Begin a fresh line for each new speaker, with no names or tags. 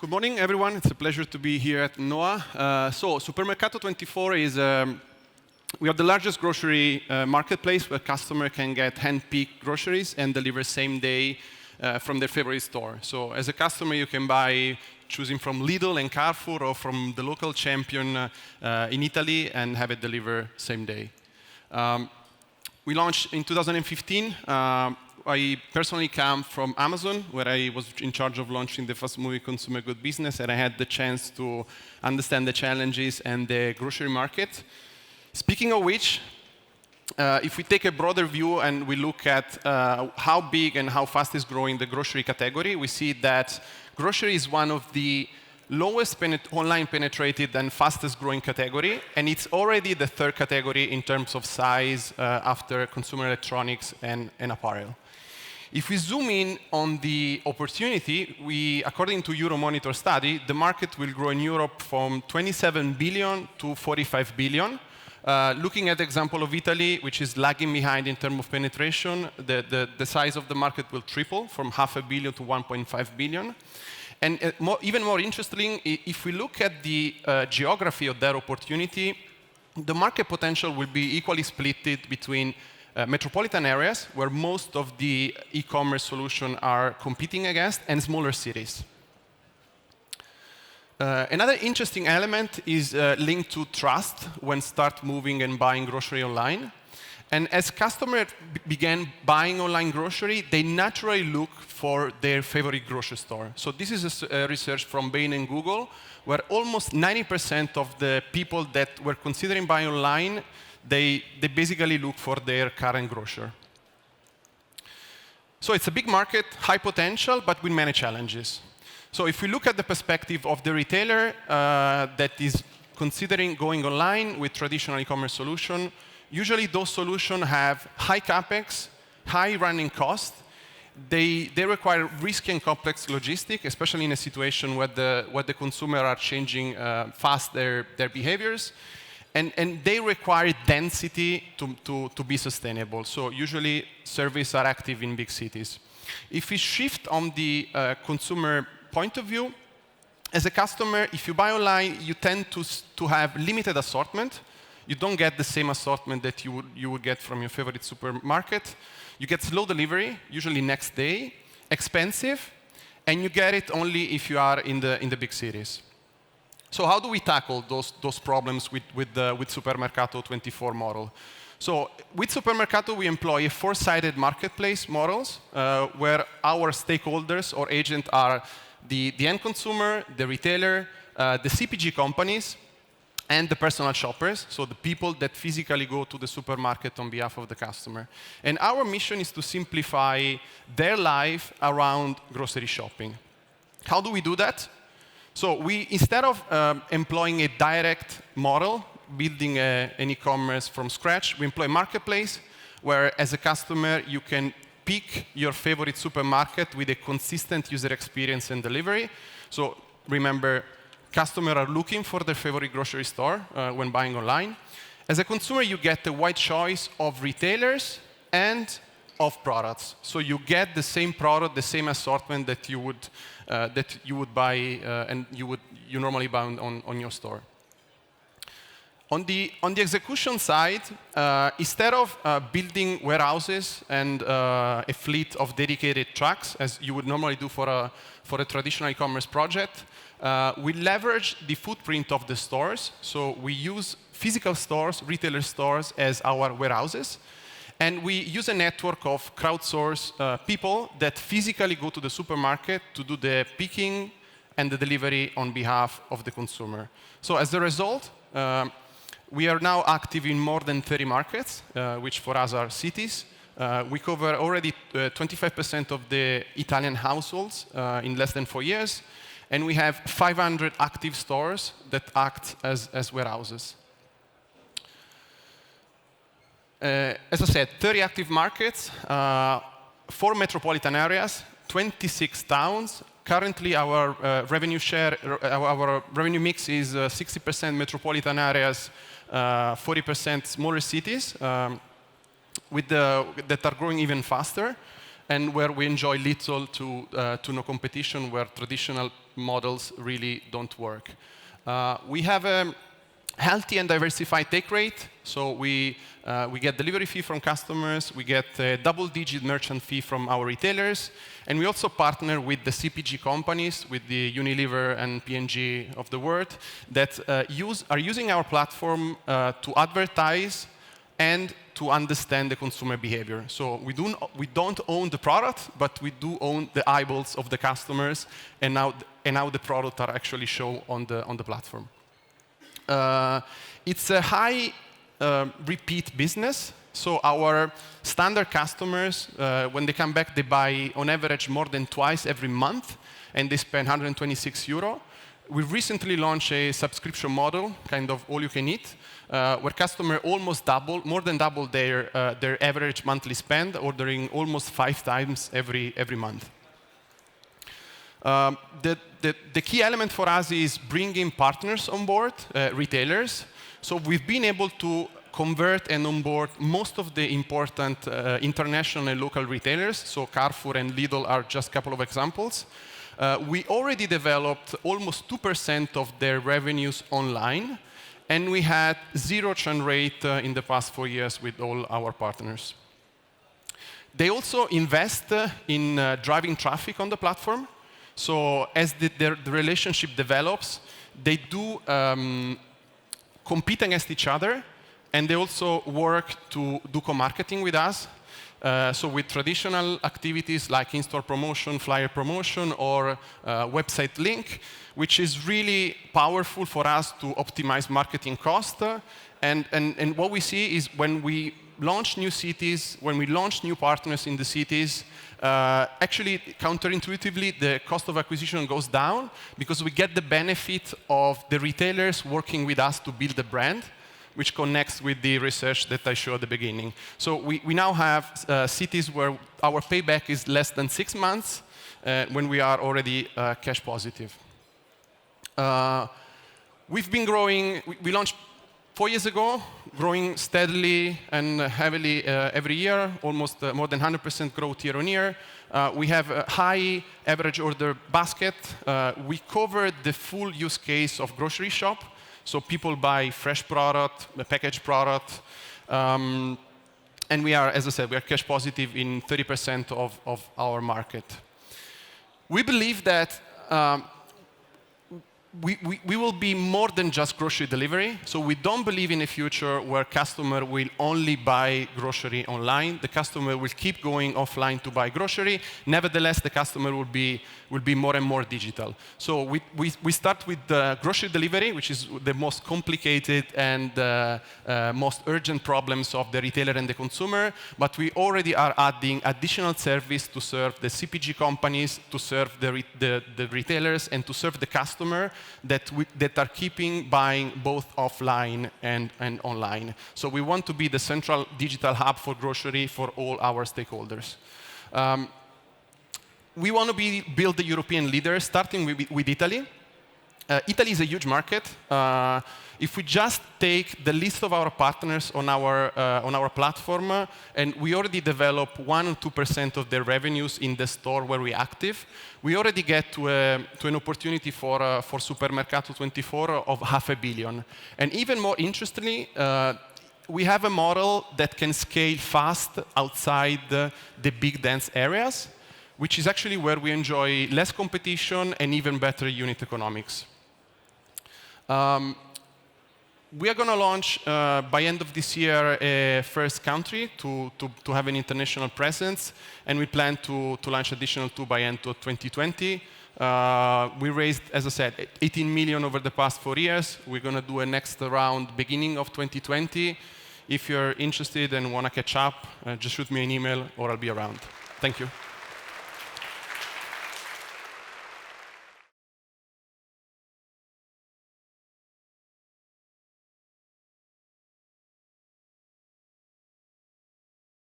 Good morning, everyone. It's a pleasure to be here at NOAH. Supermercato24 is we are the largest grocery marketplace where customer can get hand-picked groceries and deliver same day from their favorite store. So as a customer, you can buy choosing from Lidl and Carrefour or from the local champion in Italy and have it delivered same day. We launched in 2015. I personally come from Amazon, where I was in charge of launching the fast-moving consumer goods business, and I had the chance to understand the challenges and the grocery market. Speaking of which, if we take a broader view and we look at how big and how fast is growing the grocery category, we see that grocery is one of the lowest online penetrated and fastest growing category, and it's already the third category in terms of size after consumer electronics and apparel. If we zoom in on the opportunity, according to Euromonitor study, the market will grow in Europe from 27 billion to 45 billion. Looking at the example of Italy, which is lagging behind in terms of penetration, the size of the market will triple from $500 million to 1.5 billion. And even more interesting, if we look at the geography of that opportunity, the market potential will be equally split between metropolitan areas, where most of the e-commerce solutions are competing against, and smaller cities. Another interesting element is linked to trust when start moving and buying grocery online. And as customers began buying online grocery, they naturally look for their favorite grocery store. So this is a research from Bain and Google, where almost 90% of the people that were considering buying online, they basically look for their current grocer. So it's a big market, high potential, but with many challenges. So if we look at the perspective of the retailer that is considering going online with traditional e-commerce solution, usually those solutions have high capex, high running cost. They require risky and complex logistics, especially in a situation where the consumer are changing fast their behaviors. And they require density to be sustainable. So usually services are active in big cities. If we shift on the consumer point of view, as a customer, if you buy online, you tend to have limited assortment. You don't get the same assortment that you would get from your favorite supermarket. You get slow delivery, usually next day, expensive, and you get it only if you are in the big cities. So how do we tackle those problems with Supermercato24 model? So with Supermercato, we employ a four-sided marketplace models where our stakeholders or agents are the end consumer, the retailer, the CPG companies, and the personal shoppers, so the people that physically go to the supermarket on behalf of the customer. And our mission is to simplify their life around grocery shopping. How do we do that? So instead of employing a direct model, building an e-commerce from scratch, we employ a marketplace where, as a customer, you can pick your favorite supermarket with a consistent user experience and delivery. So remember, customers are looking for their favorite grocery store when buying online. As a consumer, you get a wide choice of retailers and of products. So you get the same product, the same assortment that you would buy and you normally buy on your store. On the execution side, instead of building warehouses and a fleet of dedicated trucks, as you would normally do for a traditional e-commerce project, we leverage the footprint of the stores. So we use physical stores, retailer stores, as our warehouses. And we use a network of crowdsourced people that physically go to the supermarket to do the picking and the delivery on behalf of the consumer. So as a result, we are now active in more than 30 markets, which for us are cities. We cover already 25% of the Italian households in less than 4 years. And we have 500 active stores that act as warehouses. As I said, 30 active markets, 4 metropolitan areas, 26 towns. Currently, our revenue mix is 60% metropolitan areas, 40% smaller cities, that are growing even faster. and where we enjoy little to no competition, where traditional models really don't work. We have a healthy and diversified take rate. So we get delivery fee from customers, we get a double-digit merchant fee from our retailers, and we also partner with the CPG companies, with the Unilever and P&G of the world, that are using our platform to advertise and to understand the consumer behavior. So we don't own the product, but we do own the eyeballs of the customers, and now the product are actually shown on the platform. It's a high repeat business. So our standard customers, when they come back, they buy on average more than twice every month, and they spend 126 euro. We recently launched a subscription model, kind of all you can eat, where customers more than double their average monthly spend, ordering almost 5 times every month. The key element for us is bringing partners on board, retailers. So we've been able to convert and onboard most of the important international and local retailers. So Carrefour and Lidl are just a couple of examples. We already developed almost 2% of their revenues online, and we had 0 churn rate in the past 4 years with all our partners. They also invest in driving traffic on the platform. So as the relationship develops, they do compete against each other, and they also work to do co-marketing with us. So with traditional activities like in-store promotion, flyer promotion, or website link, which is really powerful for us to optimize marketing cost. And what we see is when we launch new cities, when we launch new partners in the cities, actually, counterintuitively, the cost of acquisition goes down because we get the benefit of the retailers working with us to build the brand, which connects with the research that I showed at the beginning. So we now have cities where our payback is less than 6 months when we are already cash positive. We've been growing. We launched 4 years ago, growing steadily and heavily every year, almost more than 100% growth year on year. We have a high average order basket. We covered the full use case of grocery shop. So people buy fresh product, packaged product. And we are, as I said, we are cash positive in 30% of our market. We believe that we will be more than just grocery delivery. So we don't believe in a future where customer will only buy grocery online. The customer will keep going offline to buy grocery. Nevertheless, the customer will be more and more digital. So we start with the grocery delivery, which is the most complicated and most urgent problems of the retailer and the consumer. But we already are adding additional service to serve the CPG companies, to serve the retailers, and to serve the customer that are keeping buying both offline and online. So we want to be the central digital hub for grocery for all our stakeholders. We want to build the European leader, starting with Italy. Italy is a huge market. If we just take the list of our partners on our platform, and we already develop 1 or 2% of their revenues in the store where we're active, we already get to an opportunity for Supermercato24 of 500 million. And even more interestingly, we have a model that can scale fast outside the big dense areas, which is actually where we enjoy less competition and even better unit economics. We are going to launch by end of this year a first country to have an international presence, and we plan to launch additional 2 by end of 2020. We raised, as I said, 18 million over the past 4 years. We're going to do a next round beginning of 2020. If you're interested and want to catch up, just shoot me an email or I'll be around. Thank you.